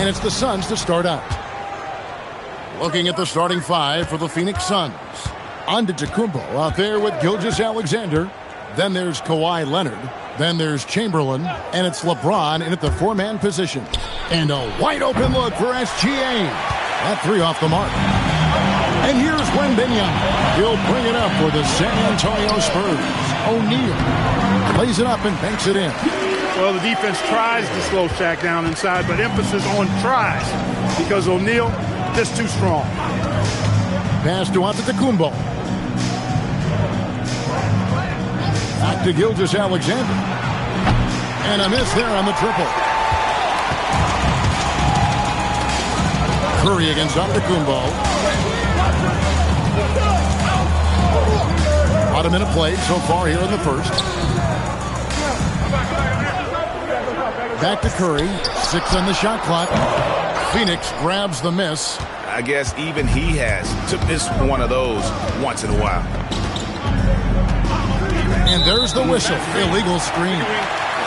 And it's the Suns to start out. Looking at the starting five for the Phoenix Suns. Antetokounmpo out there with Gilgeous-Alexander. Then there's Kawhi Leonard. Then there's Chamberlain. And it's LeBron in at the four-man position. And a wide-open look for SGA. That three off the mark. And here's Wembanyama. He'll bring it up for the San Antonio Spurs. O'Neal lays it up and banks it in. Well, the defense tries to slow Shaq down inside, but emphasis on tries because O'Neal just too strong. Pass to Antetokounmpo. Back to Gilgeous-Alexander. And a miss there on the triple. Curry against Antetokounmpo. About a minute played so far here in the first. Back to Curry. 6 on the shot clock. Phoenix grabs the miss. I guess even he has to miss one of those once in a while. And there's the whistle. Illegal screen.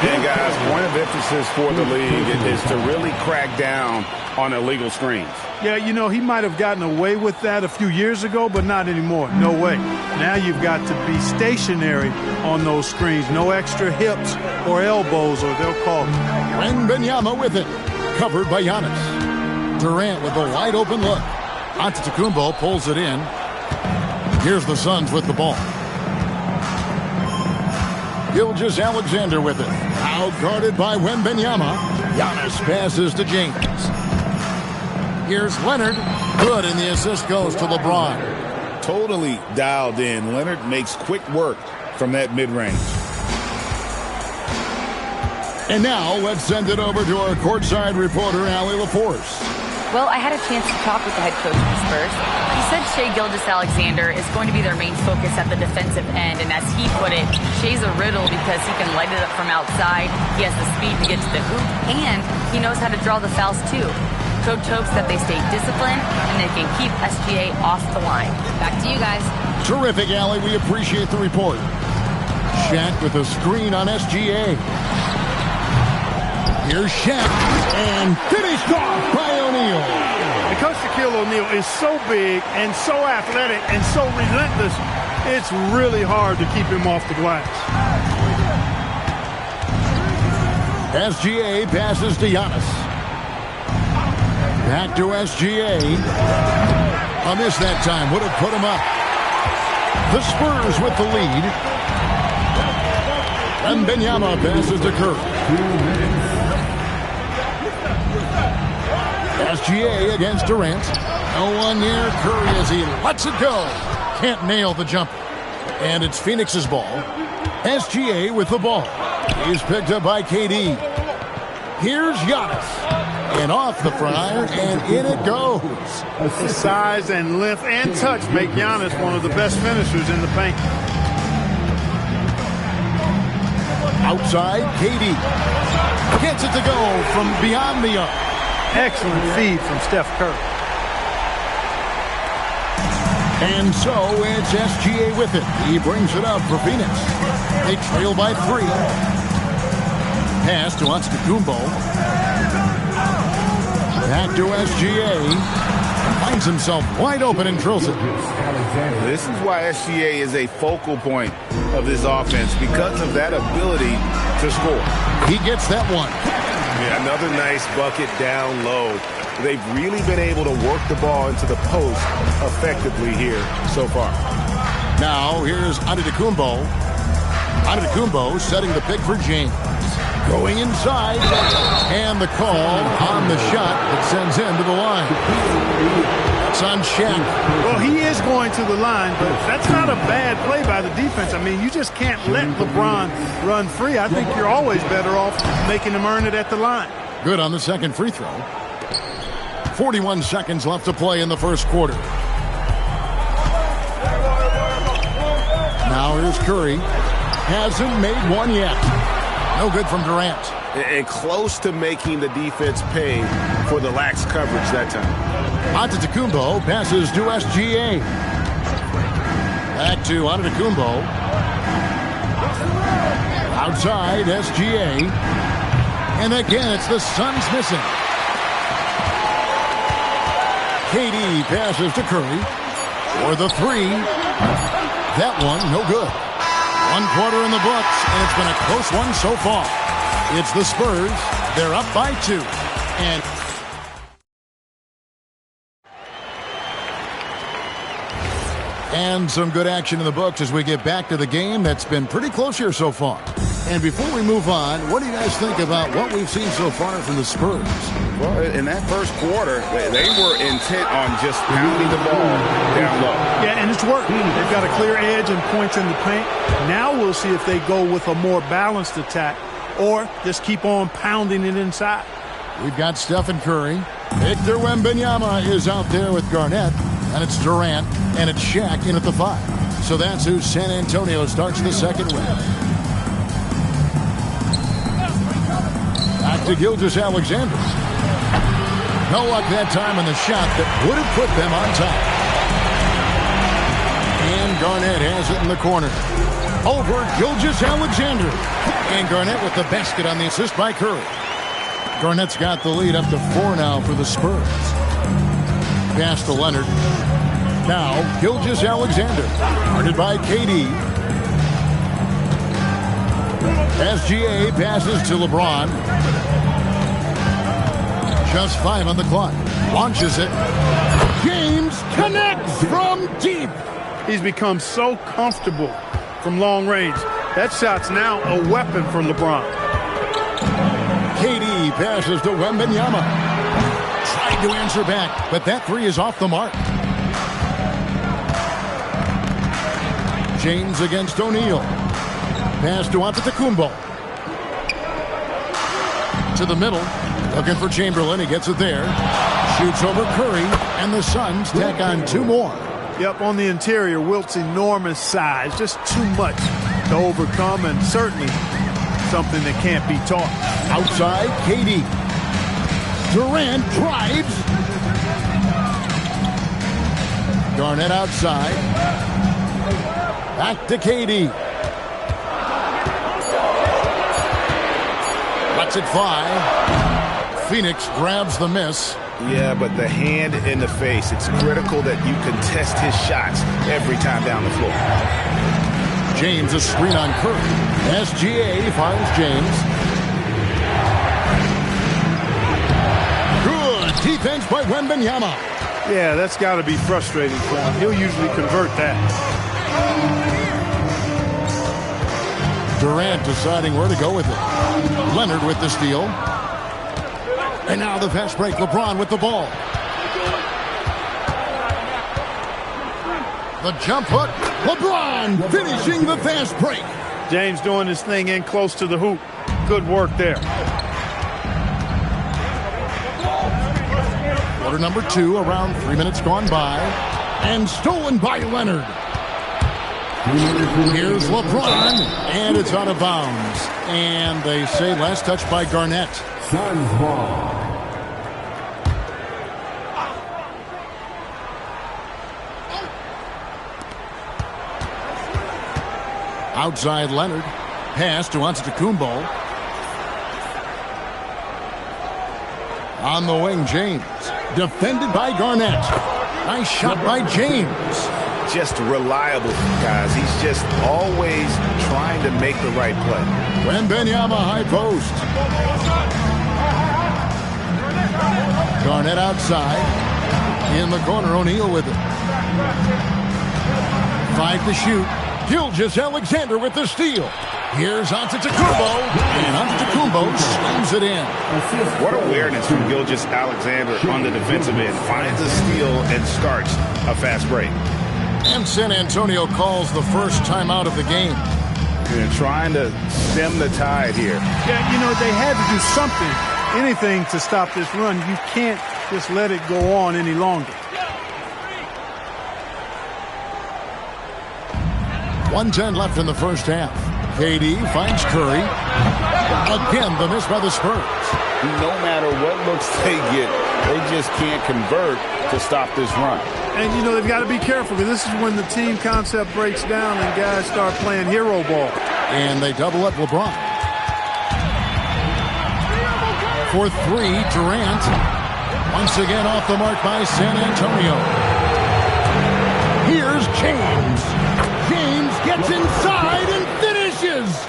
And guys, point of emphasis for the league is to really crack down on illegal screens. Yeah, you know, he might have gotten away with that a few years ago, but not anymore. No way. Now you've got to be stationary on those screens. No extra hips or elbows, or they'll call it. Wembanyama with it. Covered by Giannis. Durant with a wide open look. Antetokounmpo pulls it in. Here's the Suns with the ball. Gilgeous-Alexander with it. Out-guarded by Wembanyama. Giannis passes to James. Here's Leonard. Good, and the assist goes to LeBron. Totally dialed in. Leonard makes quick work from that mid-range. And now let's send it over to our courtside reporter, Allie LaForce. Well, I had a chance to talk with the head coach of the Spurs. He said Shai Gilgeous-Alexander is going to be their main focus at the defensive end. And as he put it, Shai's a riddle because he can light it up from outside. He has the speed to get to the hoop, and he knows how to draw the fouls too. Coach hopes that they stay disciplined and they can keep SGA off the line. Back to you guys. Terrific, Allie. We appreciate the report. Shaq with a screen on SGA. Here's Shaq, and finished off by O'Neal. Because Shaquille O'Neal is so big and so athletic and so relentless, it's really hard to keep him off the glass. SGA passes to Giannis. Back to SGA. A miss that time would have put him up. The Spurs with the lead. Wembanyama passes to Curry. SGA against Durant. No one near Curry as he lets it go. Can't nail the jumper. And it's Phoenix's ball. SGA with the ball. He's picked up by KD. Here's Giannis. And off the fryer, and in it goes. The size and length and touch make Giannis one of the best finishers in the paint. Outside, KD. Gets it to go from beyond the arc. Excellent feed from Steph Curry. And so it's SGA with it. He brings it up for Phoenix. They trail by 3. Pass to Antetokounmpo. Back to SGA. Finds himself wide open and drills it. This is why SGA is a focal point of this offense, because of that ability to score. He gets that one. Yeah, another nice bucket down low. They've really been able to work the ball into the post effectively here so far. Now here's Antetokounmpo. Antetokounmpo setting the pick for James. Going inside, and the call on the shot that sends him to the line. That's on Shaq. Well, he is going to the line, but that's not a bad play by the defense. I mean, you just can't let LeBron run free. I think you're always better off making him earn it at the line. Good on the second free throw. 41 seconds left to play in the first quarter. Now here's Curry. Hasn't made one yet. No good from Durant. And close to making the defense pay for the lax coverage that time. Antetokounmpo passes to SGA. Back to Antetokounmpo. Outside, SGA. And again, it's the Suns missing. KD passes to Curry for the 3. That one, no good. 1 quarter in the books, and it's been a close one so far. It's the Spurs. They're up by 2. And some good action in the books as we get back to the game that's been pretty close here so far. And before we move on, what do you guys think about what we've seen so far from the Spurs? Well, in that first quarter, they were intent on just pounding the ball down low. Yeah, and it's worked. They've got a clear edge and points in the paint. Now we'll see if they go with a more balanced attack or just keep on pounding it inside. We've got Stephen Curry. Victor Wembanyama is out there with Garnett. And it's Durant, and it's Shaq in at the 5. So that's who San Antonio starts the second with. Back to Gilgeous-Alexander. No luck that time on the shot that would have put them on top. And Garnett has it in the corner. Over Gilgeous-Alexander. And Garnett with the basket on the assist by Curry. Garnett's got the lead up to 4 now for the Spurs. Pass to Leonard. Now, Gilgeous-Alexander. Guarded by KD. SGA passes to LeBron. Just 5 on the clock. Launches it. James connects from deep. He's become so comfortable from long range. That shot's now a weapon for LeBron. KD passes to Wembanyama. Tried to answer back, but that 3 is off the mark. James against O'Neal. Pass to Antetokounmpo. To the middle. Looking for Chamberlain. He gets it there. Shoots over Curry. And the Suns tack on 2 more. Yep, on the interior, Wilt's enormous size. Just too much to overcome, and certainly something that can't be taught. Outside, KD. Durant drives. Garnett outside. Back to KD. Lets it fly. Phoenix grabs the miss. Yeah, but the hand in the face, it's critical that you contest his shots every time down the floor. James a screen on Curry. SGA finds James. Good defense by Wembanyama. Yeah, that's got to be frustrating for him. He'll usually convert that. Durant deciding where to go with it. Leonard with the steal. And now the fast break. LeBron with the ball. The jump hook. LeBron finishing the fast break. James doing his thing in close to the hoop. Good work there. Quarter number 2, around 3 minutes gone by. And stolen by Leonard. Here's LeBron. And it's out of bounds. And they say last touch by Garnett. Suns ball. Outside Leonard. Pass to Antetokounmpo. On the wing, James. Defended by Garnett. Nice shot by James. Just reliable, guys. He's just always trying to make the right play. Wembanyama high post. Garnett outside. In the corner, O'Neal with it. 5 to shoot. Gilgeous-Alexander with the steal. Here's Antetokounmpo, and Antetokounmpo slams it in. What awareness from Gilgeous-Alexander on the defensive end. Finds a steal and starts a fast break. And San Antonio calls the first timeout of the game. They're trying to stem the tide here. Yeah, you know, they had to do something, anything to stop this run. You can't just let it go on any longer. 1:10 left in the first half. KD finds Curry. Again, the miss by the Spurs. No matter what looks they get, they just can't convert to stop this run. And, you know, they've got to be careful because this is when the team concept breaks down and guys start playing hero ball. And they double up LeBron. For 3, Durant. Once again off the mark by San Antonio. Here's James. James gets inside and finishes.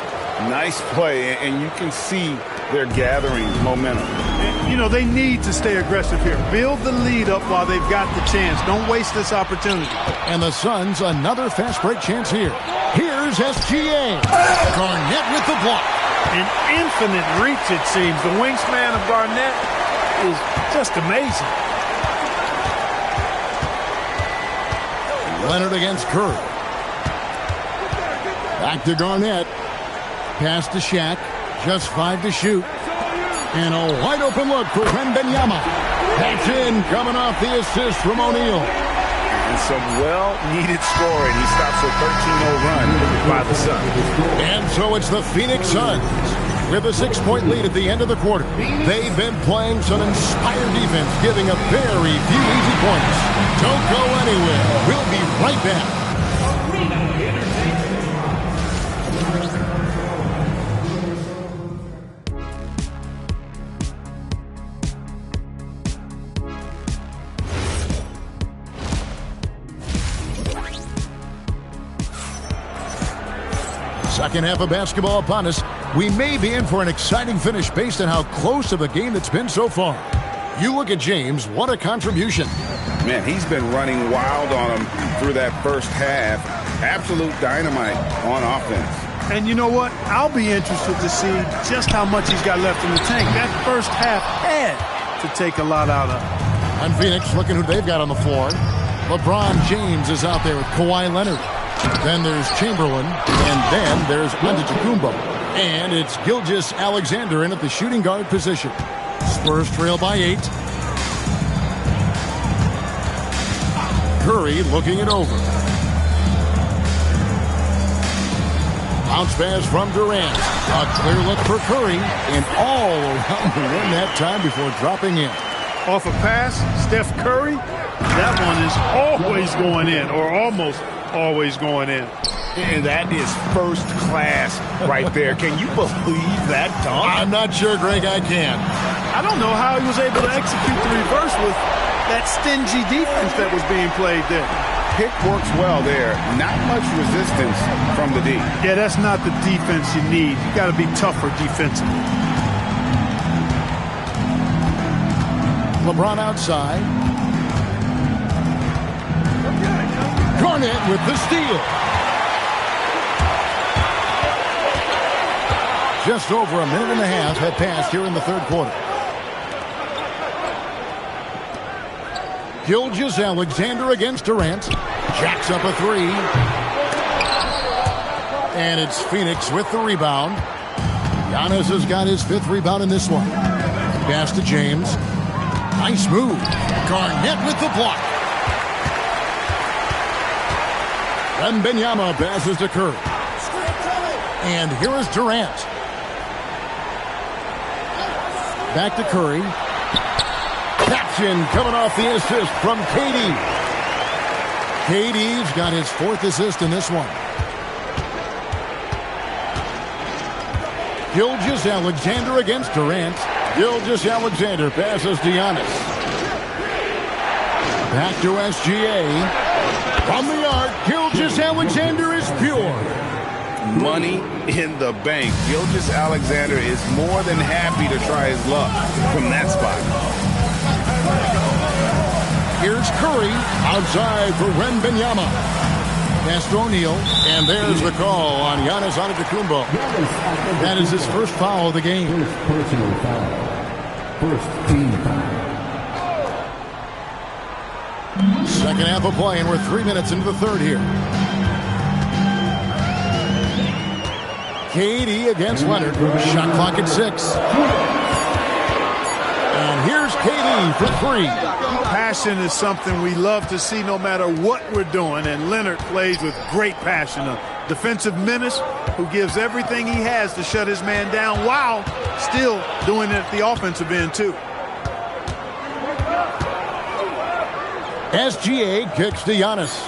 Nice play, and you can see they're gathering momentum. And, you know, they need to stay aggressive here. Build the lead up while they've got the chance. Don't waste this opportunity. And the Suns, another fast break chance here. Here's SGA. Garnett with the block. An infinite reach, it seems. The wingspan of Garnett is just amazing. Leonard against Curry. Back to Garnett. Pass to Shaq. Just 5 to shoot. And a wide open look for Wembanyama. That's in, coming off the assist from O'Neal. And some well-needed scoring. He stops a 13-0 run by the Suns. And so it's the Phoenix Suns with a 6-point lead at the end of the quarter. They've been playing some inspired defense, giving up very few easy points. Don't go anywhere. We'll be right back. Second half of basketball upon us. We may be in for an exciting finish based on how close of a game it's been so far. You look at James, what a contribution. Man, he's been running wild on him through that first half. Absolute dynamite on offense. And you know what? I'll be interested to see just how much he's got left in the tank. That first half had to take a lot out of. And Phoenix looking who they've got on the floor. LeBron James is out there with Kawhi Leonard. Then there's Chamberlain, and then there's Antetokounmpo. And it's Gilgeous-Alexander in at the shooting guard position. Spurs trail by 8. Curry looking it over. Bounce pass from Durant. A clear look for Curry, and all around the rim that time before dropping in. Off a pass, Steph Curry, that one is always going in, or almost always going in. And that is first class right there. Can you believe that dunk? I'm not sure, Greg, I can. I don't know how he was able to execute the reverse with that stingy defense that was being played there. Pick works well there. Not much resistance from the D. Yeah, that's not the defense you need. You got to be tougher defensively. LeBron outside. Garnett with the steal. Just over a minute and a half had passed here in the third quarter. Gilgeous-Alexander against Durant. Jacks up a three. And it's Phoenix with the rebound. Giannis has got his 5th rebound in this one. Pass to James. Nice move. Garnett with the block. Wembanyama passes to Curry. And here is Durant. Back to Curry. Caption coming off the assist from KD. KD's got his 4th assist in this one. Gilgeous-Alexander against Durant. Gilgeous-Alexander passes to Giannis. Back to SGA. From the arc, Gilgeous-Alexander is pure. Money in the bank. Gilgeous-Alexander is more than happy to try his luck from that spot. Here's Curry outside for Wembanyama. Pass to O'Neal, and there's the call on Giannis Antetokounmpo. That is his first foul of the game. First personal foul. First team foul. Second half of play, and we're 3 minutes into the third here. KD against Leonard. Shot clock at 6. And here's KD for 3. Passion is something we love to see no matter what we're doing, and Leonard plays with great passion. A defensive menace who gives everything he has to shut his man down while still doing it at the offensive end, too. SGA kicks to Giannis.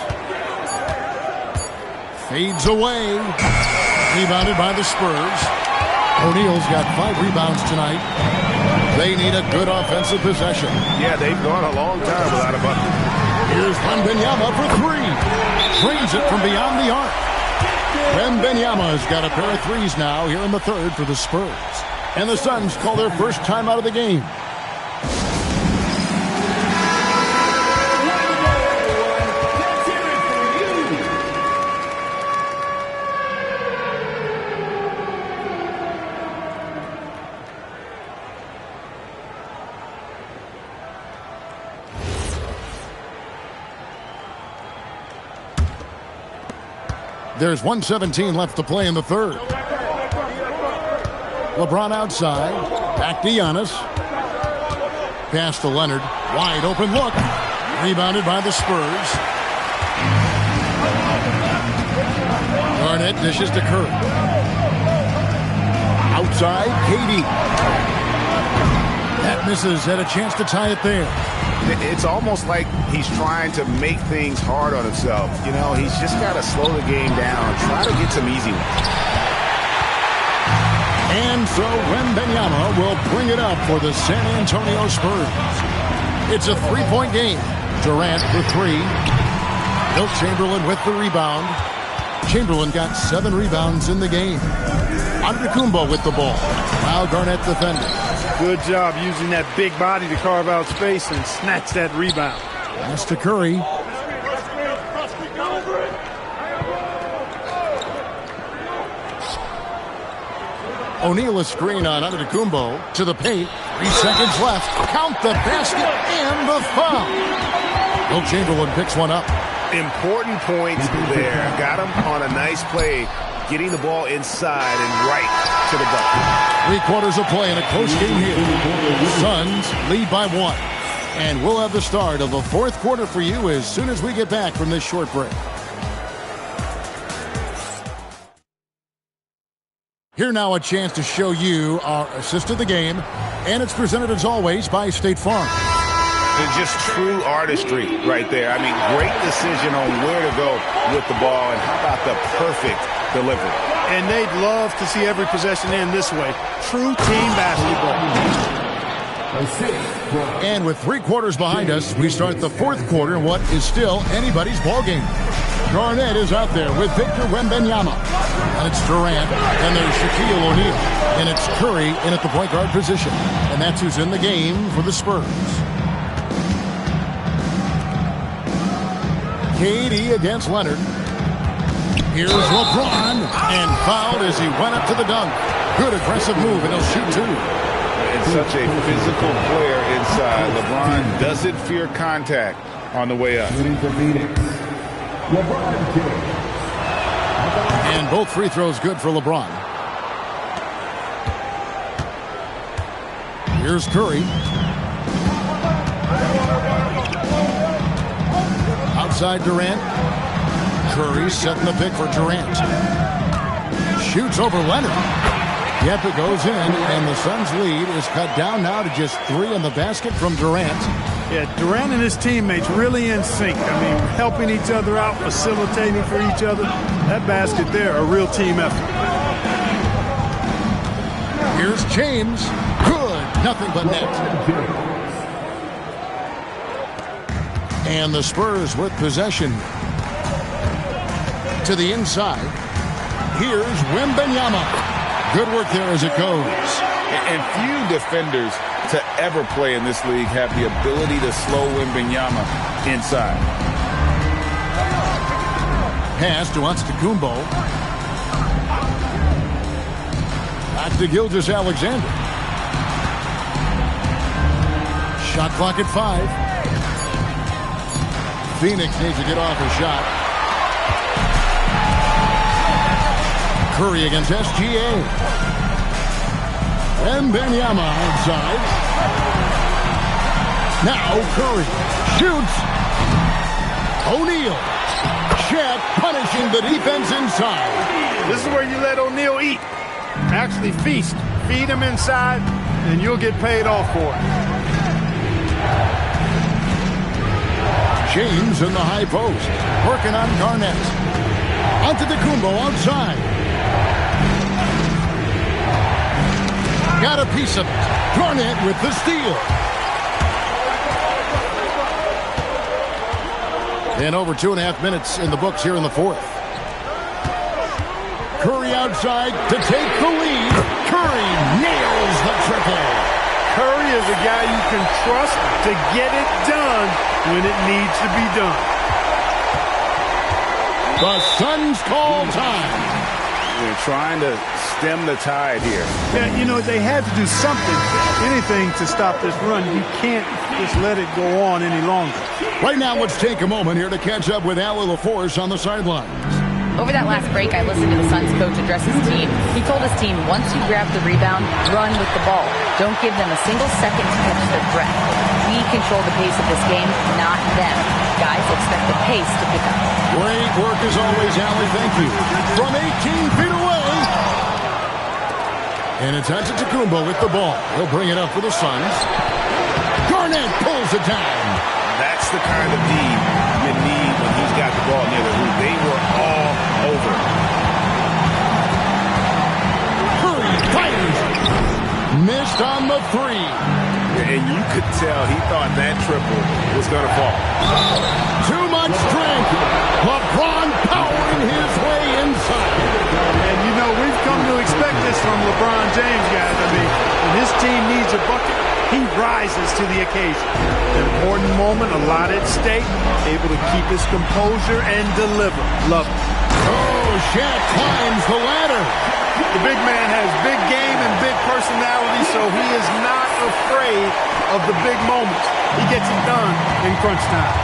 Fades away. Rebounded by the Spurs. O'Neal's got 5 rebounds tonight. They need a good offensive possession. Yeah, they've gone a long time without a bucket. Here's Wembanyama for 3. Drains it from beyond the arc. Wembanyama's got a pair of threes now here in the third for the Spurs. And the Suns call their first time out of the game. There's 1:17 left to play in the third. LeBron outside. Back to Giannis. Pass to Leonard. Wide open look. Rebounded by the Spurs. Garnett dishes to Curry. Outside, KD. That misses. Had a chance to tie it there. It's almost like he's trying to make things hard on himself. You know, he's just got to slow the game down, try to get some easy ones. And so Wembanyama will bring it up for the San Antonio Spurs. It's a 3-point game. Durant for 3. Wilt Chamberlain with the rebound. Chamberlain got 7 rebounds in the game. Antetokounmpo with the ball. While Garnett defending. Good job using that big body to carve out space and snatch that rebound. Pass to Curry. O'Neal a screen on Antetokounmpo to the paint. 3 seconds left. Count the basket and the foul. Wilt Chamberlain picks one up. Important points there. Got him on a nice play, getting the ball inside and right to the bucket. 3 quarters of play in a close game here. Suns lead by 1. And we'll have the start of the 4th quarter for you as soon as we get back from this short break. Here now a chance to show you our assist of the game. And it's presented as always by State Farm. It's just true artistry right there. I mean, great decision on where to go with the ball, and how about the perfect delivery. And they'd love to see every possession end this way. True team basketball. And with 3 quarters behind us, we start the 4th quarter in what is still anybody's ballgame. Garnett is out there with Victor Wembanyama. And it's Durant. And there's Shaquille O'Neal. And it's Curry in at the point guard position. And that's who's in the game for the Spurs. KD against Leonard. Here's LeBron, and fouled as he went up to the dunk. Good aggressive move, and he'll shoot two. And such a physical player inside. LeBron doesn't fear contact on the way up. And both free throws good for LeBron. Here's Curry. Outside Durant. Curry setting the pick for Durant. Shoots over Leonard. Yep, it goes in, and the Suns' lead is cut down now to just 3 in the basket from Durant. Yeah, Durant and his teammates really in sync. I mean, helping each other out, facilitating for each other. That basket there, a real team effort. Here's James. Good. Nothing but net. And the Spurs with possession. To the inside. Here's Wembanyama. Good work there as it goes. And few defenders to ever play in this league have the ability to slow Wembanyama inside. Pass to Antetokounmpo. Back to Gilgeous-Alexander. Shot clock at 5. Phoenix needs to get off a shot. Curry against SGA. Wembanyama outside. Now Curry shoots. O'Neal. Chet punishing the defense inside. This is where you let O'Neal eat. Actually feast. Feed him inside, and you'll get paid off for it. James in the high post. Working on Garnett. Antetokounmpo outside. Got a piece of it. Garnett with the steal. And over 2.5 minutes in the books here in the fourth. Curry outside to take the lead. Curry nails the triple. Curry is a guy you can trust to get it done when it needs to be done. The Suns call time. They're trying to stem the tide here. Yeah, you know, they had to do something, anything to stop this run. You can't just let it go on any longer. Right now, let's take a moment here to catch up with Allie LaForce on the sidelines. Over that last break, I listened to the Suns coach address his team. He told his team, once you grab the rebound, run with the ball. Don't give them a single second to catch their breath. We control the pace of this game, not them. Guys, expect the pace to pick up. Great work as always, Allie. Thank you. From 18 feet away. And it's Antetokounmpo with the ball. He'll bring it up for the Suns. Garnett pulls it down. That's the kind of D you need when he's got the ball near the hoop. They were all over. Curry fires. Missed on the 3. And you could tell he thought that triple was going to fall. Too much strength. LeBron powering his way inside. And, you know, we've come to expect this from LeBron James, guys. I mean, when his team needs a bucket, he rises to the occasion. An important moment, a lot at stake, able to keep his composure and deliver. Love it. Oh, Shaq climbs the ladder. The big man has big game and big personality, so he is not afraid of the big moments. He gets it done in crunch time.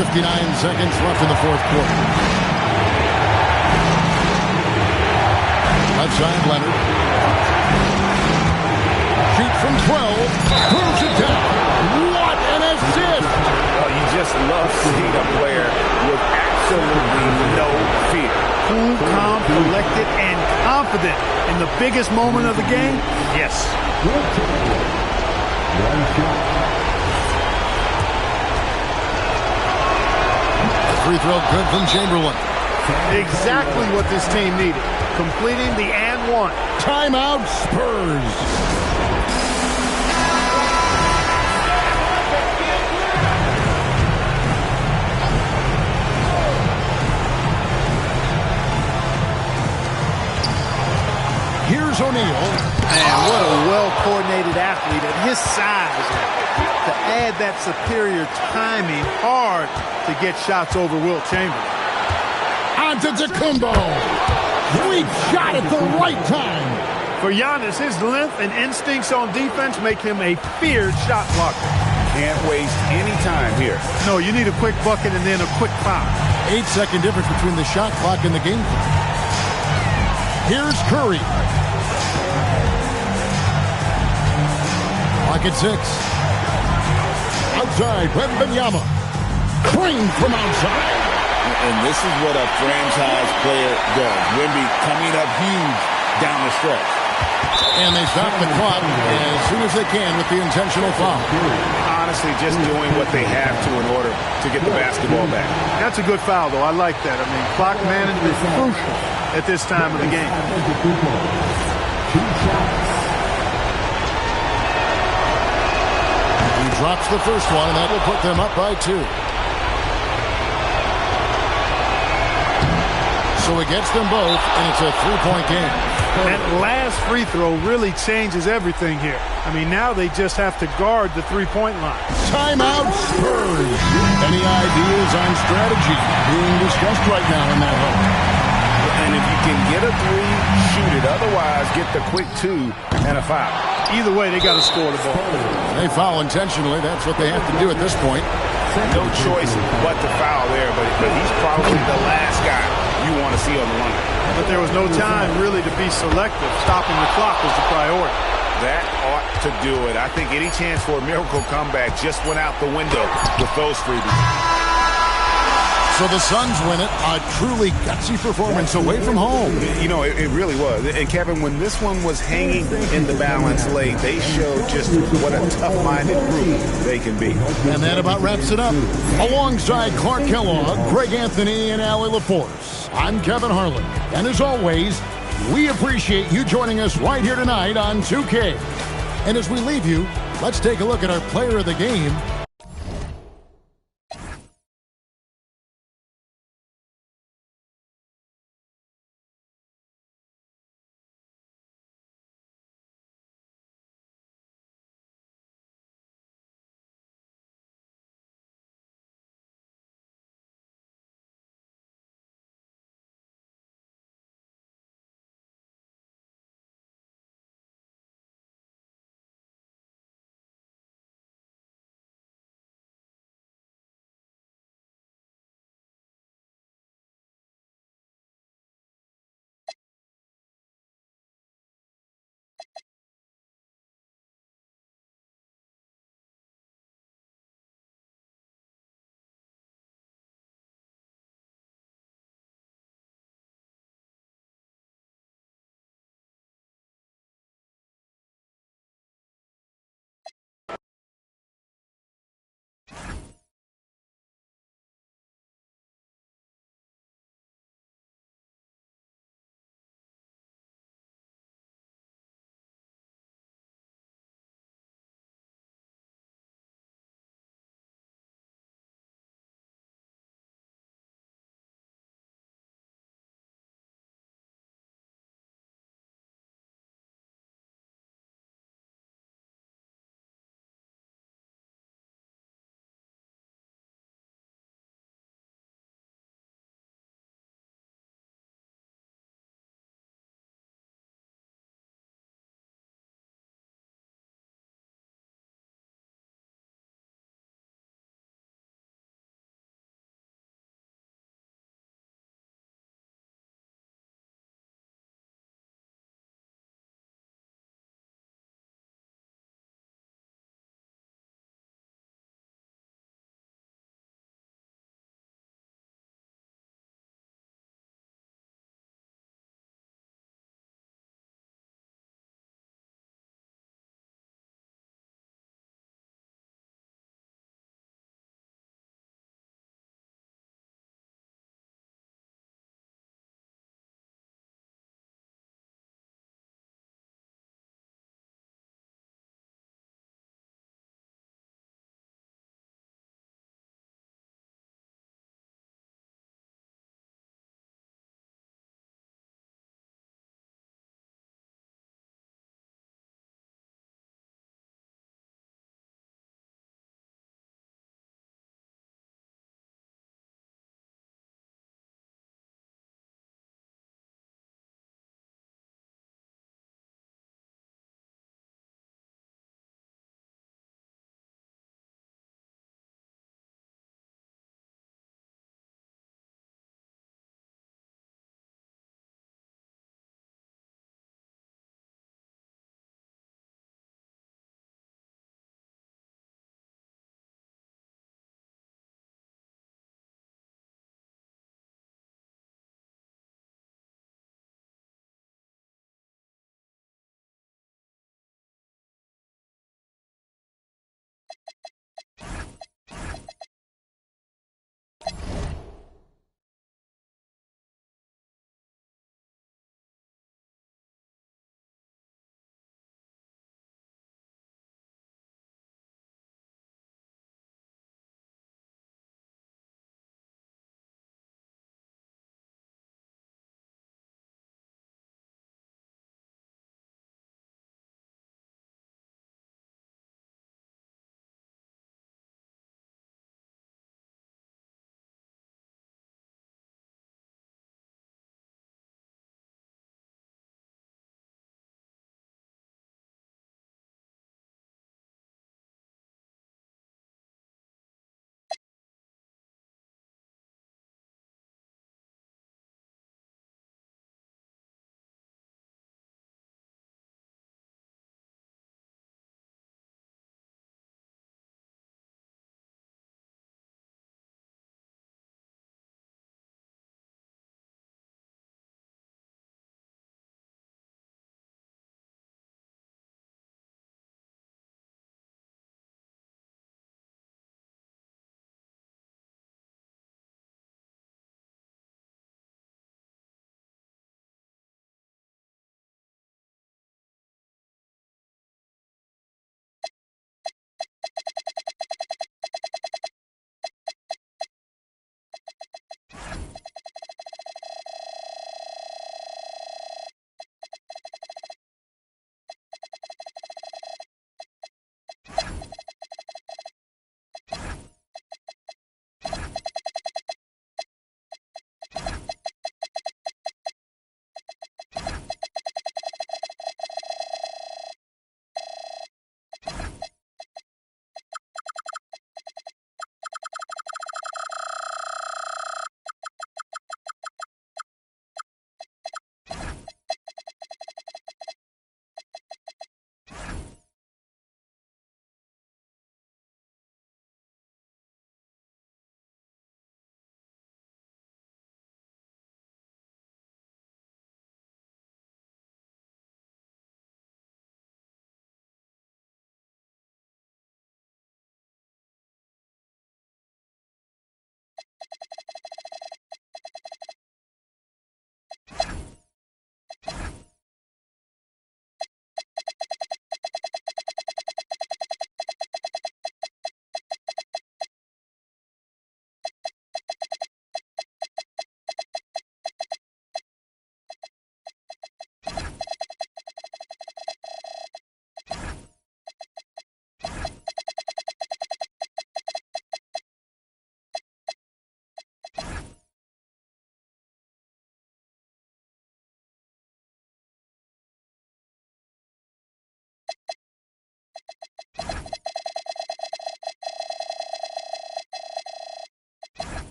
59 seconds left in the fourth quarter. Left side, Leonard. Shoots from 12. Throws it down. What an assist! Well, you just love seeing a player with absolutely no fear. Cool, calm, collected, and confident in the biggest moment of the game? Yes. Free throw good from Chamberlain. Exactly what this team needed. Completing the and one. Timeout Spurs. Here's O'Neal. Man, what a well-coordinated athlete at his size. To add that superior timing, hard to get shots over Wilt Chamberlain. Antetokounmpo. Sweet shot at the right time. For Giannis, his length and instincts on defense make him a feared shot blocker. Can't waste any time here. No, you need a quick bucket and then a quick foul. 8-second difference between the shot clock and the game clock. Here's Curry. Clock at 6. Outside, Wembanyama. Cream from outside. And this is what a franchise player does. Wemby coming up huge down the stretch. And they stop the clock as soon as they can with the intentional foul. Honestly, just doing what they have to in order to get the basketball back. That's a good foul, though. I like that. I mean, clock management is crucial at this time of the game. He drops the first one, and that will put them up by 2. So he gets them both, and it's a 3-point game. That last free throw really changes everything here. I mean, now they just have to guard the three-point line. Timeout Spurs. Any ideas on strategy being discussed right now in that home? And if you can get a 3, shoot it. Otherwise, get the quick 2 and a foul. Either way, they got to score the ball. They foul intentionally. That's what they have to do at this point. No choice but to foul there, but he's probably the last guy you want to see on the line. But there was no time really to be selective. Stopping the clock was the priority. That ought to do it. I think any chance for a miracle comeback just went out the window with those freebies. So the Suns win it. A truly gutsy performance away from home. You know, it really was. And, Kevin, when this one was hanging in the balance late, they showed just what a tough-minded group they can be. And that about wraps it up. Alongside Clark Kellogg, Greg Anthony, and Allie LaForce, I'm Kevin Harlan. And as always, we appreciate you joining us right here tonight on 2K. And as we leave you, let's take a look at our player of the game,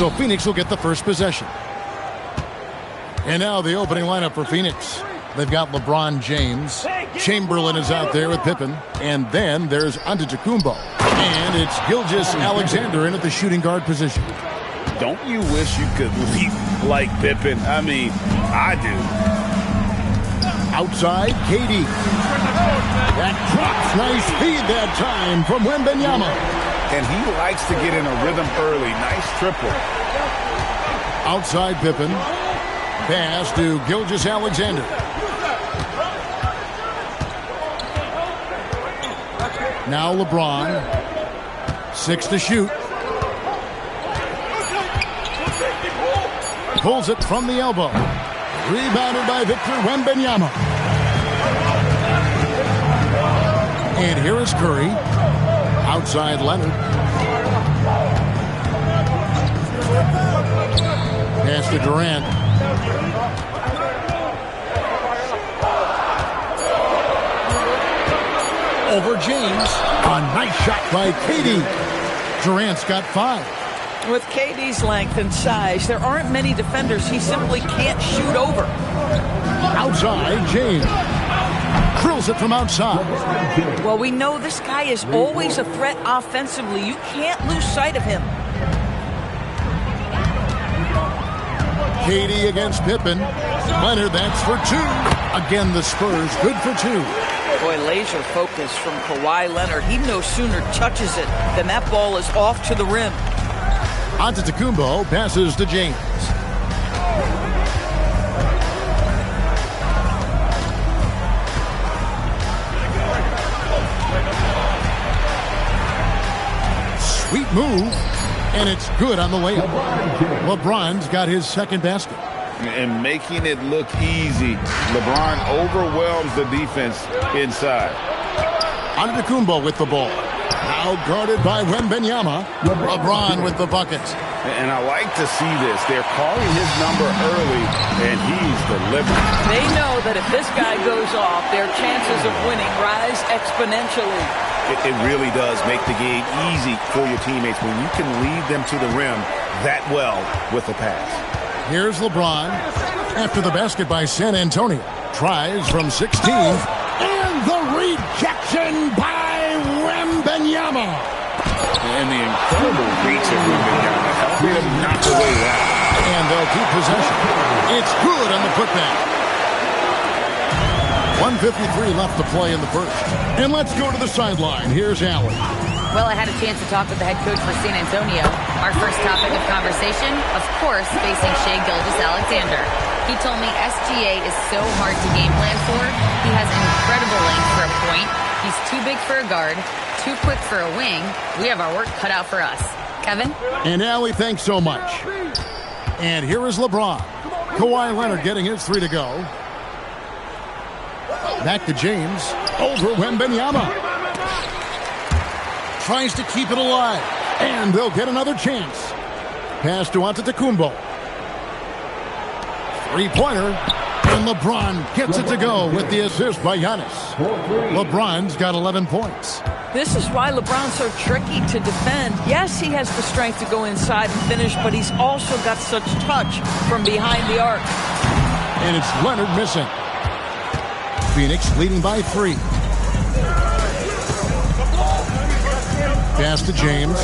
So Phoenix will get the first possession. And now the opening lineup for Phoenix. They've got LeBron James. Chamberlain is out there with Pippen. And then there's Antetokounmpo. And it's Gilgeous-Alexander in at the shooting guard position. Don't you wish you could leap like Pippen? I mean, I do. Outside, KD. That drops. Nice feed that time from Wembanyama. And he likes to get in a rhythm early. Nice triple. Outside Pippen. Pass to Gilgeous-Alexander. Now LeBron. 6 to shoot. Pulls it from the elbow. Rebounded by Victor Wembanyama. And here is Curry. Outside Leonard. Pass to Durant. Over James. A nice shot by KD. Durant's got 5. With KD's length and size, there aren't many defenders he simply can't shoot over. Outside, James. Drills it from outside. Well, we know this guy is always a threat offensively. You can't lose sight of him. KD against Pippen. Leonard, that's for 2. Again, the Spurs, good for 2. Boy, laser focus from Kawhi Leonard. He no sooner touches it than that ball is off to the rim. Antetokounmpo passes to James. Sweet move, and it's good on the layup. LeBron's got his second basket. And making it look easy. LeBron overwhelms the defense inside. Antetokounmpo with the ball. Now guarded by Wembanyama. LeBron with the bucket. And I like to see this. They're calling his number early, and he's delivering. They know that if this guy goes off, their chances of winning rise exponentially. It really does make the game easy for your teammates when you can lead them to the rim that well with a pass. Here's LeBron after the basket by San Antonio. Tries from 16. And the rejection by Wembanyama. And the incredible reach of Wembanyama helping him knock away that. And they'll keep possession. It's good on the putback. 1:53 left to play in the first. And let's go to the sideline. Here's Allen. Well, I had a chance to talk with the head coach for San Antonio. Our first topic of conversation, of course, facing Shai Gilgeous-Alexander. He told me SGA is so hard to game plan for. He has incredible length for a point. He's too big for a guard, too quick for a wing. We have our work cut out for us. Kevin? And Allie, thanks so much. And here is LeBron. Kawhi Leonard getting his 3 to go. Back to James. Over Wembanyama. Tries to keep it alive. And they'll get another chance. Pass to Antetokounmpo. Three-pointer. And LeBron gets it to go with the assist by Giannis. LeBron's got 11 points. This is why LeBron's so tricky to defend. Yes, he has the strength to go inside and finish, but he's also got such touch from behind the arc. And it's Leonard missing. Phoenix leading by 3. Pass to James.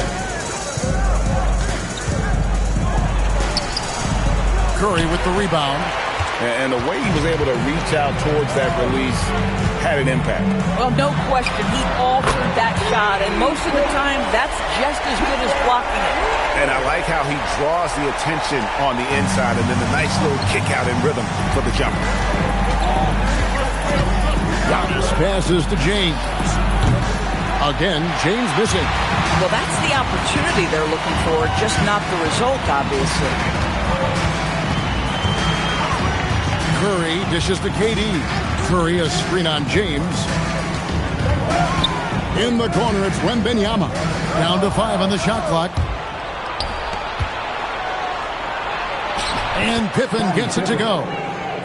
Curry with the rebound. And the way he was able to reach out towards that release had an impact. Well, no question. He altered that shot, and most of the time, that's just as good as blocking it. And I like how he draws the attention on the inside, and then the nice little kick out in rhythm for the jumper. Giannis passes to James. Again, James missing. Well, that's the opportunity they're looking for, just not the result, obviously. Curry dishes to KD. Curry a screen on James. In the corner, it's Wembanyama. Down to 5 on the shot clock. And Pippen gets it to go.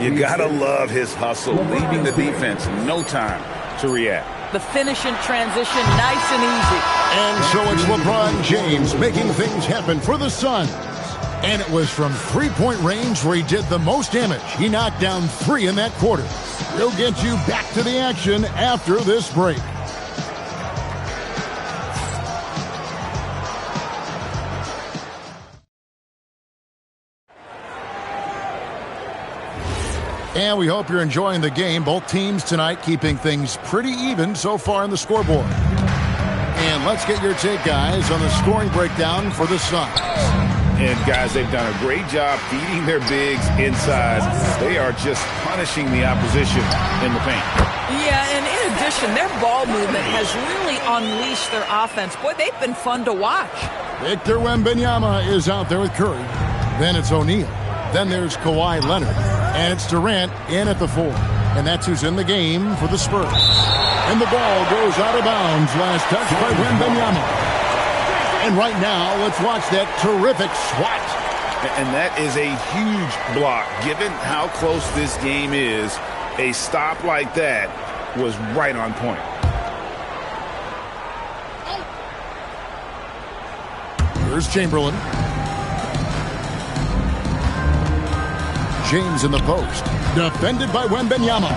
You gotta love his hustle, leaving the defense no time to react. The finish in transition, nice and easy. And so it's LeBron James making things happen for the Suns. And it was from three-point range where he did the most damage. He knocked down 3 in that quarter. We'll get you back to the action after this break. And we hope you're enjoying the game. Both teams tonight keeping things pretty even so far on the scoreboard. And let's get your take, guys, on the scoring breakdown for the Suns. And, guys, they've done a great job feeding their bigs inside. They are just punishing the opposition in the paint. Yeah, and in addition, their ball movement has really unleashed their offense. Boy, they've been fun to watch. Victor Wembanyama is out there with Curry. Then it's O'Neal. Then there's Kawhi Leonard. And it's Durant in at the 4. And that's who's in the game for the Spurs. And the ball goes out of bounds. Last touch by Wembanyama. And right now, let's watch that terrific swat. And that is a huge block. Given how close this game is, a stop like that was right on point. Here's Chamberlain. James in the post. Defended by Wembanyama.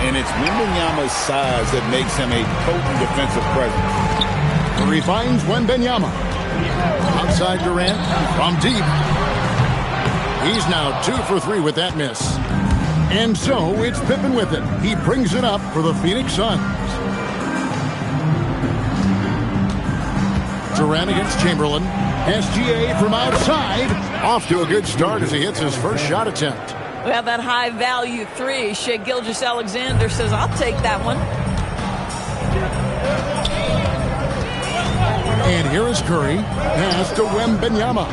And it's Wembanyama's size that makes him a potent defensive presence. Curry finds Wembanyama. Outside Durant from deep. He's now 2 for 3 with that miss. And so it's Pippen with it. He brings it up for the Phoenix Suns. Durant against Chamberlain. SGA from outside. Off to a good start as he hits his first shot attempt. Well, that high-value 3, Shai Gilgeous-Alexander says, I'll take that one. And here is Curry. Pass to Wembanyama.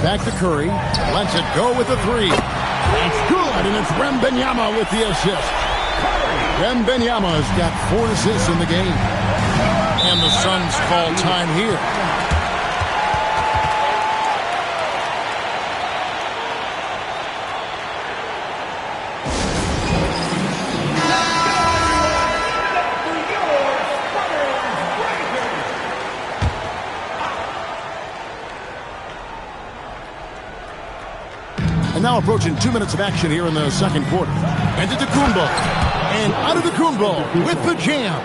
Back to Curry. Lets it go with the 3. That's good, and it's Wembanyama with the assist. Wembanyama's got 4 assists in the game. And the Suns call time here. And now approaching 2 minutes of action here in the second quarter. Antetokounmpo. And Antetokounmpo with the jam.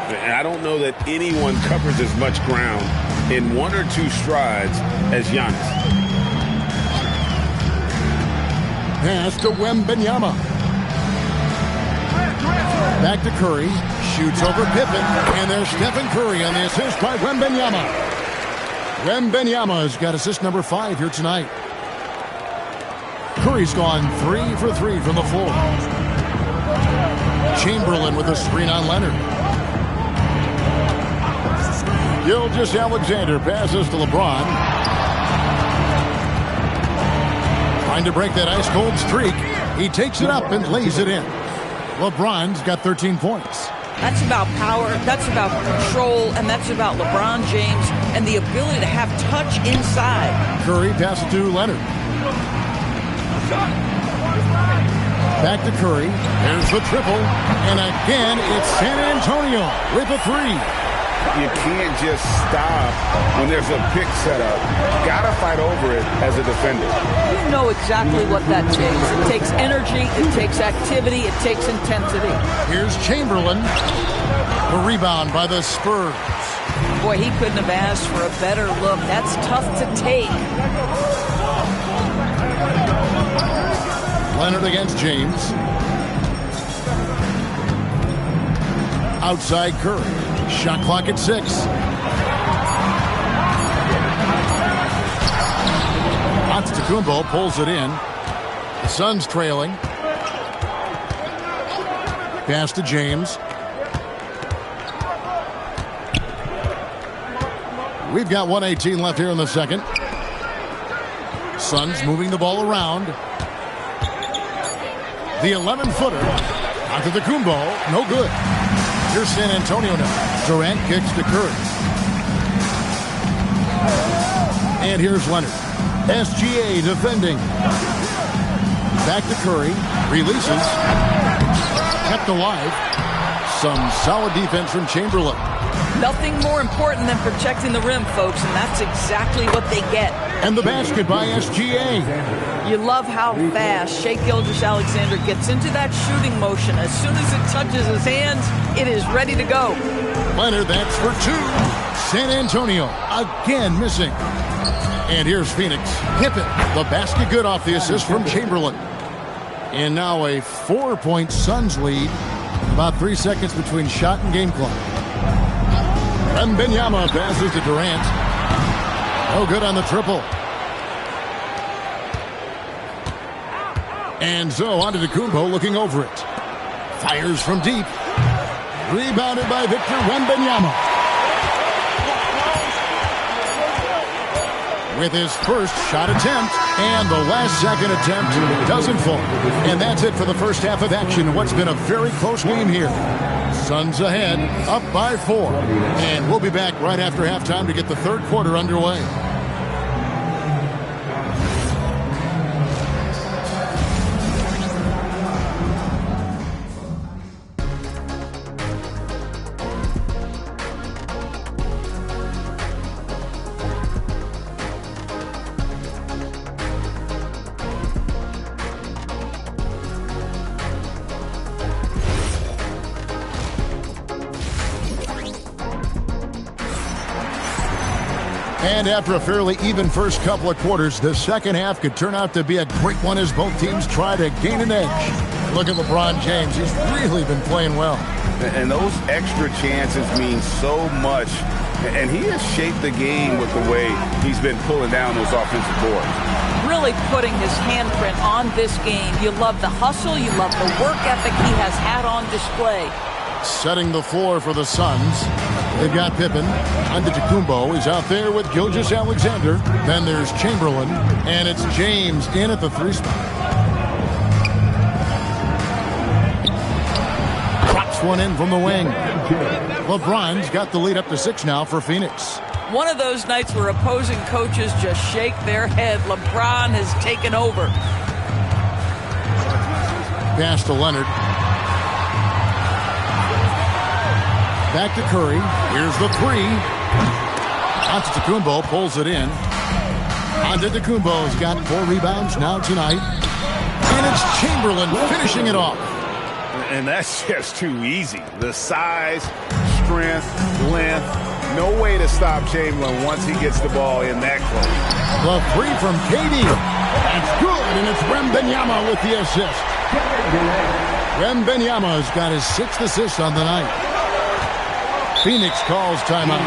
I don't know that anyone covers as much ground in 1 or 2 strides as Giannis. Pass to Wembanyama. Back to Curry. shoots over Pippen, and there's Stephen Curry on the assist by Wembanyama. Wembanyama's got assist number 5 here tonight. Curry's gone 3 for 3 from the floor. Chamberlain with a screen on Leonard. Gilgeous-Alexander passes to LeBron. Trying to break that ice-cold streak. He takes it up and lays it in. LeBron's got 13 points. That's about power, that's about control, and that's about LeBron James and the ability to have touch inside. Curry passes to Leonard. Back to Curry. There's the triple. And again, it's San Antonio with a 3. You can't just stop when there's a pick set up. Got to fight over it as a defender. You know exactly what that takes. It takes energy, it takes activity, it takes intensity. Here's Chamberlain. The rebound by the Spurs. Boy, he couldn't have asked for a better look. That's tough to take. Leonard against James. Outside Curry. Shot clock at 6. Antetokounmpo pulls it in. The Suns trailing. Pass to James. We've got 1:18 left here in the second. Suns moving the ball around. The 11-footer. Antetokounmpo, no good. Here's San Antonio now. Durant kicks to Curry. And here's Leonard. SGA defending. Back to Curry. Releases. Kept alive. Some solid defense from Chamberlain. Nothing more important than protecting the rim, folks, and that's exactly what they get. And the basket by SGA. You love how fast Shai Gilgeous-Alexander gets into that shooting motion. As soon as it touches his hands, it is ready to go. Leonard, that's for 2. San Antonio again missing. And here's Phoenix. Pippen, the basket good off the assist from Chamberlain. And now a 4-point Suns lead. About 3 seconds between shot and game clock. Wembanyama passes to Durant. No good on the triple. And so Antetokounmpo looking over it. Fires from deep. Rebounded by Victor Wembanyama. With his first shot attempt, and the last second attempt doesn't fall. And that's it for the first half of action in what's been a very close game here. Suns ahead, up by 4. And we'll be back right after halftime to get the third quarter underway. And after a fairly even first couple of quarters, the second half could turn out to be a great one as both teams try to gain an edge. Look at LeBron James. He's really been playing well. And those extra chances mean so much. And he has shaped the game with the way he's been pulling down those offensive boards. Really putting his handprint on this game. You love the hustle. You love the work ethic he has had on display. Setting the floor for the Suns. They've got Pippen. Antetokounmpo is out there with Gilgeous-Alexander. Then there's Chamberlain. And it's James in at the 3 spot. Drops one in from the wing. LeBron's got the lead up to 6 now for Phoenix. One of those nights where opposing coaches just shake their head. LeBron has taken over. Pass to Leonard. Back to Curry. Here's the 3. Antetokounmpo pulls it in. Antetokounmpo's got 4 rebounds now tonight. And it's Chamberlain finishing it off. And that's just too easy. The size, strength, length. No way to stop Chamberlain once he gets the ball in that close. The 3 from KD. That's good, and it's Wembanyama with the assist. Wembanyama's got his 6th assist on the night. Phoenix calls timeout.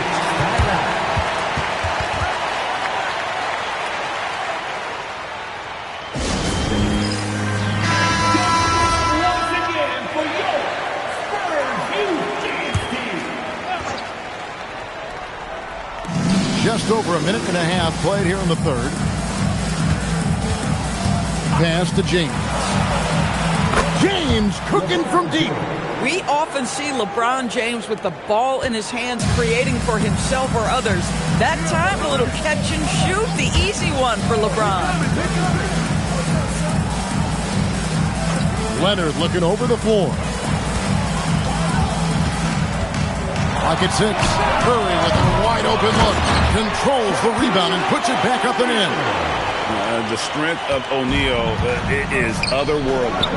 Just over a minute and a half played here in the third. Pass to James. James cooking from deep. We often see LeBron James with the ball in his hands creating for himself or others. That time, a little catch and shoot, the easy one for LeBron. Leonard looking over the floor. Clock at 6. Curry with a wide open look. Controls the rebound and puts it back up and in. The strength of O'Neal is otherworldly.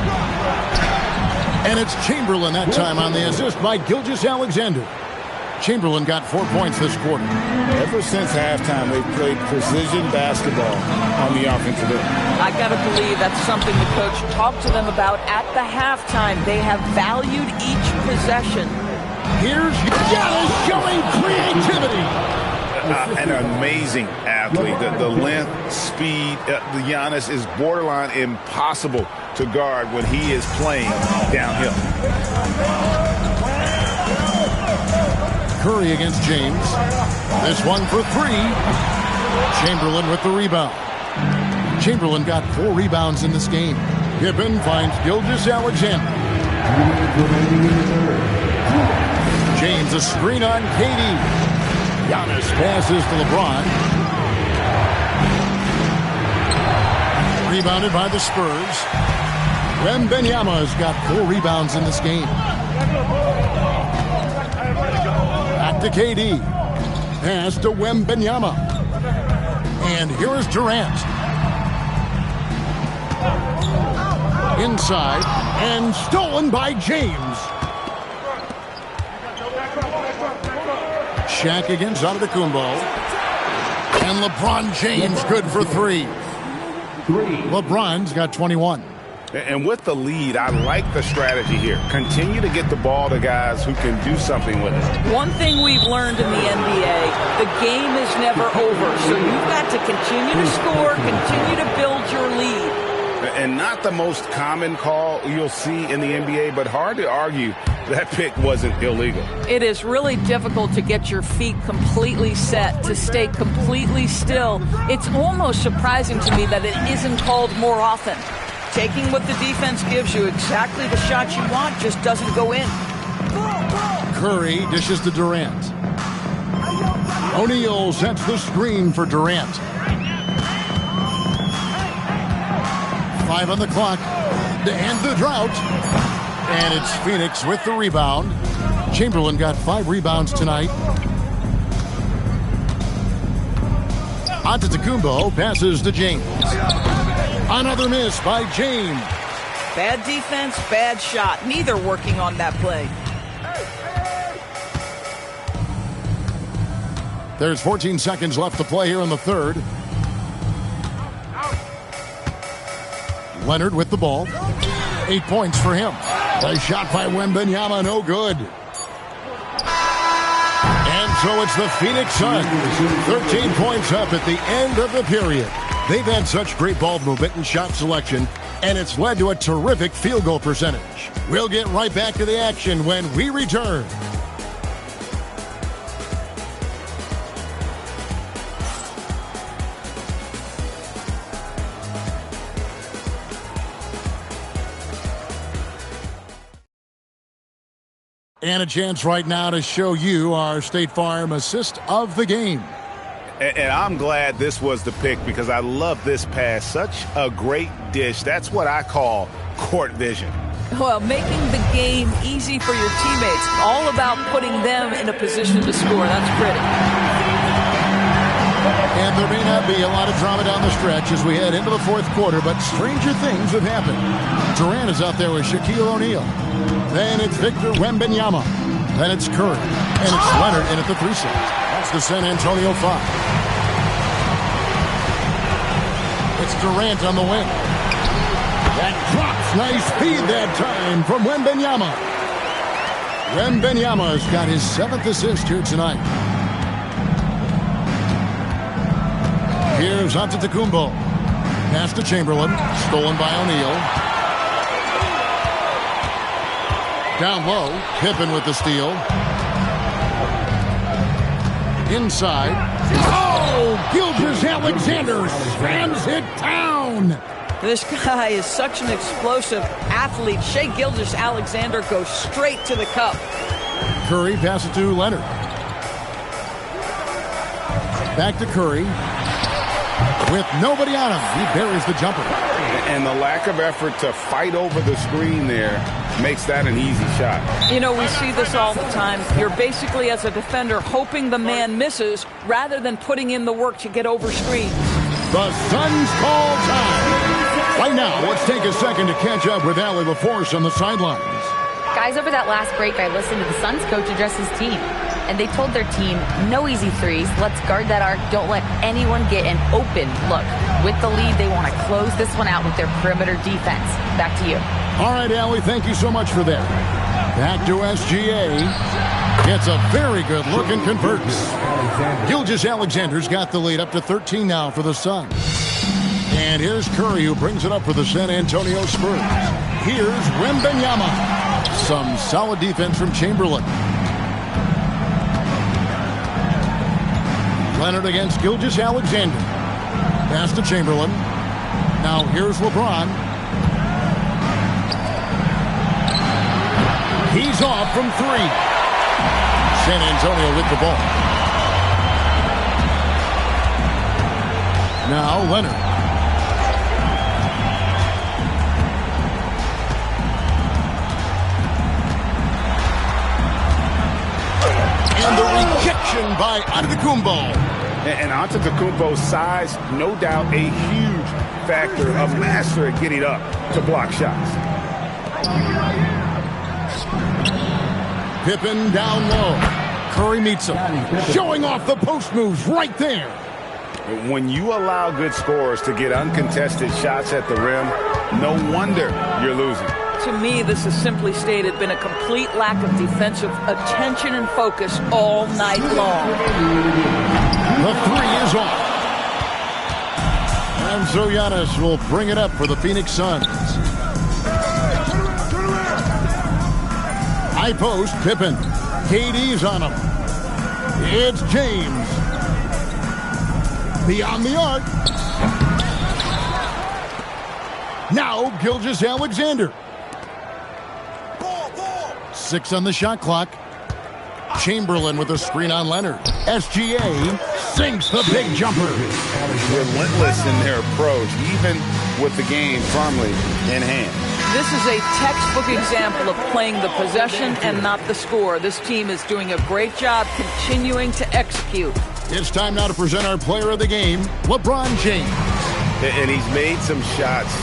And it's Chamberlain that time on the assist by Gilgeous-Alexander. Chamberlain got 4 points this quarter. Ever since halftime, they've played precision basketball on the offensive end. I got to believe that's something the coach talked to them about at the halftime. They have valued each possession. Here's Giannis showing creativity. An amazing athlete. The length, speed, the Giannis is borderline impossible to guard when he is playing downhill. Curry against James. This one for 3. Chamberlain with the rebound. Chamberlain got 4 rebounds in this game. Gibbon finds Gilgeous-Alexander. James a screen on KD. Giannis passes to LeBron. Rebounded by the Spurs. Wembanyama's got 4 rebounds in this game. Back to KD. Pass to Wembanyama. And here is Durant. Inside and stolen by James. Shaq against Antetokounmpo. And LeBron James good for 3. LeBron's got 21. And with the lead, I like the strategy here. Continue to get the ball to guys who can do something with it. One thing we've learned in the NBA, the game is never over. So you've got to continue to score, continue to build your lead. And not the most common call you'll see in the NBA, but hard to argue that pick wasn't illegal. It is really difficult to get your feet completely set, to stay completely still. It's almost surprising to me that it isn't called more often. Taking what the defense gives you, exactly the shot you want, just doesn't go in. Curry dishes to Durant. O'Neal sets the screen for Durant. 5 on the clock to end the drought. And it's Phoenix with the rebound. Chamberlain got 5 rebounds tonight. Antetokounmpo passes to James. Another miss by James. Bad defense, bad shot. Neither working on that play. There's 14 seconds left to play here in the third. Leonard with the ball. 8 points for him. A shot by Wembanyama, no good. And so it's the Phoenix Suns. 13 points up at the end of the period. They've had such great ball movement and shot selection, and it's led to a terrific field goal percentage. We'll get right back to the action when we return. And a chance right now to show you our State Farm assist of the game. And I'm glad this was the pick because I love this pass. Such a great dish. That's what I call court vision. Well, making the game easy for your teammates. All about putting them in a position to score. That's pretty. And there may not be a lot of drama down the stretch as we head into the fourth quarter, but stranger things have happened. Durant is out there with Shaquille O'Neal. Then it's Victor Wembanyama. Then it's Curry. And it's Leonard in at the 3 set. That's the San Antonio 5. It's Durant on the wing. That drops. Nice feed that time from Wembanyama. Wembanyama's got his 7th assist here tonight. Here's Antetokounmpo. Pass to Chamberlain. Stolen by O'Neal. Down low. Pippen with the steal. Inside. Oh! Gilgeous-Alexander slams it down. This guy is such an explosive athlete. Shai Gilgeous-Alexander goes straight to the cup. Curry passes to Leonard. Back to Curry. With nobody on him, he buries the jumper. And the lack of effort to fight over the screen there makes that an easy shot. You know, we see this all the time. You're basically, as a defender, hoping the man misses rather than putting in the work to get over screens. The Suns call time. Right now, let's take a second to catch up with Allie LaForce on the sidelines. Guys, over that last break, I listened to the Suns coach address his team. And they told their team, no easy threes. Let's guard that arc. Don't let anyone get an open look. With the lead, they want to close this one out with their perimeter defense. Back to you. All right, Allie, thank you so much for that. Back to SGA. Gets a very good look and converts. Gilgeous-Alexander's got the lead up to 13 now for the Suns. And here's Curry, who brings it up for the San Antonio Spurs. Here's Wembanyama. Some solid defense from Chamberlain. Leonard against Gilgeous-Alexander. Pass to Chamberlain. Now here's LeBron. He's off from 3. San Antonio with the ball. Now Leonard. And the rejection by Antetokounmpo. And Antetokounmpo's size, no doubt a huge factor, a master at getting up to block shots. Pippen down low. Curry meets him. Showing off the post moves right there. When you allow good scorers to get uncontested shots at the rim, no wonder you're losing. To me, this is simply stated been a complete lack of defensive attention and focus all night long. The 3 is off. And so Giannis will bring it up for the Phoenix Suns. High post, Pippen. KD's on him. It's James. Beyond the arc. Now Gilgeous-Alexander. 6 on the shot clock. Chamberlain with a screen on Leonard. SGA sinks the big jumper. Relentless in their approach, even with the game firmly in hand. This is a textbook example of playing the possession and not the score. This team is doing a great job continuing to execute. It's time now to present our player of the game, LeBron James. And he's made some shots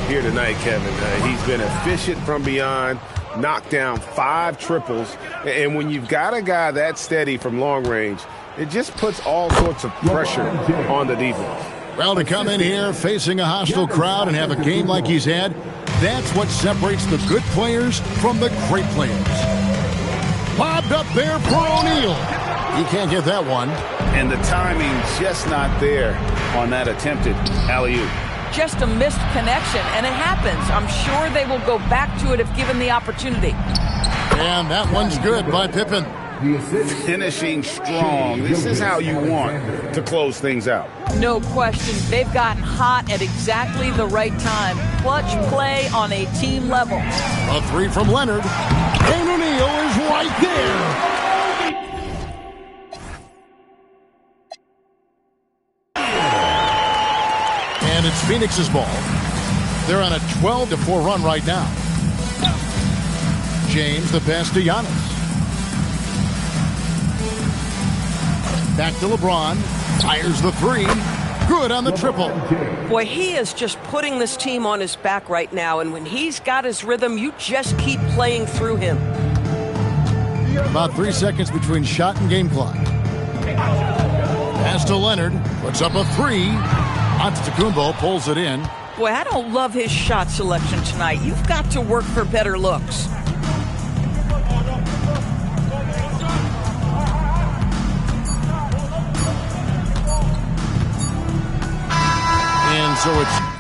here tonight, Kevin. He's been efficient from beyond. Knocked down 5 triples. And when you've got a guy that steady from long range, it just puts all sorts of pressure on the defense. Well, to come in here facing a hostile crowd and have a game like he's had, that's what separates the good players from the great players. Lobbed up there for O'Neal. He can't get that one. And the timing just not there on that attempted alley-oop. Just a missed connection, and it happens. I'm sure they will go back to it if given the opportunity. And that one's good by Pippen. Finishing strong. This is how you want to close things out. No question. They've gotten hot at exactly the right time. Clutch play on a team level. A 3 from Leonard. And O'Neal is right there. And it's Phoenix's ball. They're on a 12-4 run right now. James, the pass to Giannis. Back to LeBron. Fires the 3. Good on the triple. Boy, he is just putting this team on his back right now. And when he's got his rhythm, you just keep playing through him. About 3 seconds between shot and game clock. Pass to Leonard. Puts up a 3. Antetokounmpo pulls it in. Boy, I don't love his shot selection tonight. You've got to work for better looks. so it's